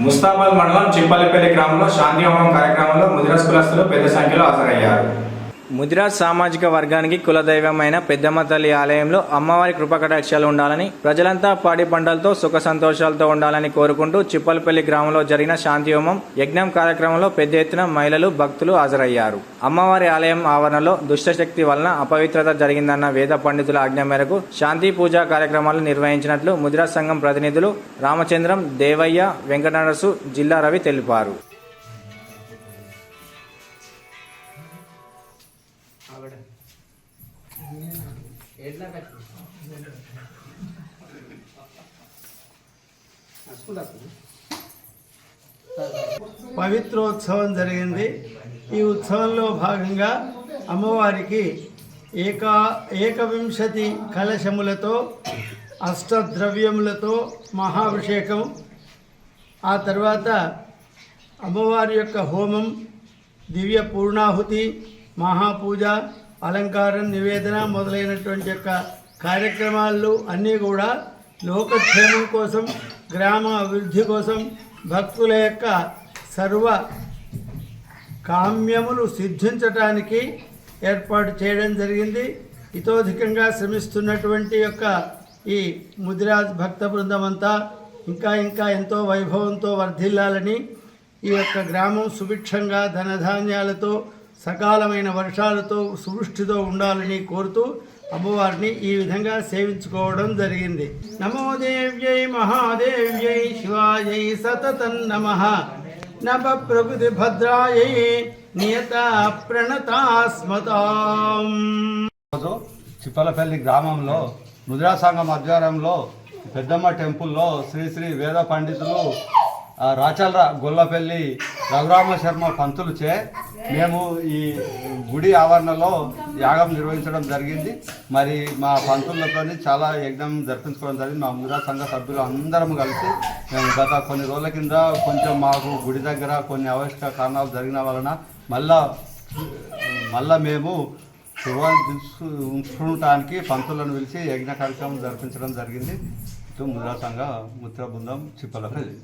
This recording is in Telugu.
ముస్తాబాద్ మండలం చిప్పలపల్లి గ్రామంలో శాంతి హోమం కార్యక్రమంలో ముదిరాజ్ కులస్తులు పెద్ద సంఖ్యలో హాజరయ్యారు. ముదిరాజ్ సామాజిక వర్గానికి కులదైవమైన పెద్దమ్మ తల్లి ఆలయంలో అమ్మవారి కృపకటాక్షాలు ఉండాలని, ప్రజలంతా పాడి పంటలతో సుఖ సంతోషాలతో ఉండాలని కోరుకుంటూ చిప్పలపల్లి గ్రామంలో జరిగిన శాంతి హోమం యజ్ఞం కార్యక్రమంలో పెద్ద ఎత్తున మహిళలు, భక్తులు హాజరయ్యారు. అమ్మవారి ఆలయం ఆవరణలో దుష్టశక్తి వలన అపవిత్రత జరిగిందన్న వేద పండితుల ఆజ్ఞ మేరకు శాంతి పూజా కార్యక్రమాలు నిర్వహించినట్లు ముదిరాజ్ సంఘం ప్రతినిధులు రామచంద్రం, దేవయ్య, వెంకటనరసు, జిల్లా రవి తెలిపారు. పవిత్రోత్సవం జరిగింది. ఈ ఉత్సవంలో భాగంగా అమ్మవారికి ఏకవింశతి కలశములతో అష్టద్రవ్యములతో మహాభిషేకం, ఆ తర్వాత అమ్మవారి యొక్క హోమం, దివ్య పూర్ణాహుతి, మహాపూజ, అలంకారం, నివేదన మొదలైనటువంటి యొక్క కార్యక్రమాలు అన్నీ కూడా లోకక్షేమం కోసం, గ్రామ అభివృద్ధి కోసం, భక్తుల యొక్క సర్వ కామ్యములు సిద్ధించటానికి ఏర్పాటు చేయడం జరిగింది. ఇతోధికంగా శ్రమిస్తున్నటువంటి యొక్క ఈ ముదిరాజ్ భక్త బృందమంతా ఇంకా ఎంతో వైభవంతో వర్ధిల్లాలని, ఈ యొక్క గ్రామం సుభిక్షంగా ధనధాన్యాలతో సకాలమైన వర్షాలతో సువృష్టితో ఉండాలని కోరుతూ అమ్మవారిని ఈ విధంగా సేవించుకోవడం జరిగింది. నమో దేవ్యై మహాదేవ్యై శివాయై సతతం నమః. నమ ప్రకృతి భద్రాయై నియత ప్రణతాస్మతాం. చిప్పలపల్లి గ్రామంలో ముద్రా సంఘం ఆధ్వర్యంలో పెద్దమ్మ టెంపుల్లో శ్రీ వేద పండితులు రాచల్ర గొల్లపల్లి రఘురామ శర్మ పంతులుచే మేము ఈ గుడి ఆవరణలో యాగం నిర్వహించడం జరిగింది. మరి మా పంతులతో చాలా యజ్ఞం జరిపించుకోవడం జరిగింది. మా ముద్రా సంఘ సభ్యులు అందరం కలిసి మేము గత కొన్ని రోజుల కింద కొంచెం మాకు గుడి దగ్గర కొన్ని అవశ్యక కారణాలు జరిగిన వలన మళ్ళా మేము ఉంచడానికి పంతులను పిలిచి యజ్ఞ కార్యక్రమం జరిపించడం జరిగింది. ముద్రా సంఘ ముద్ర బృందం చిప్పలపల్లి.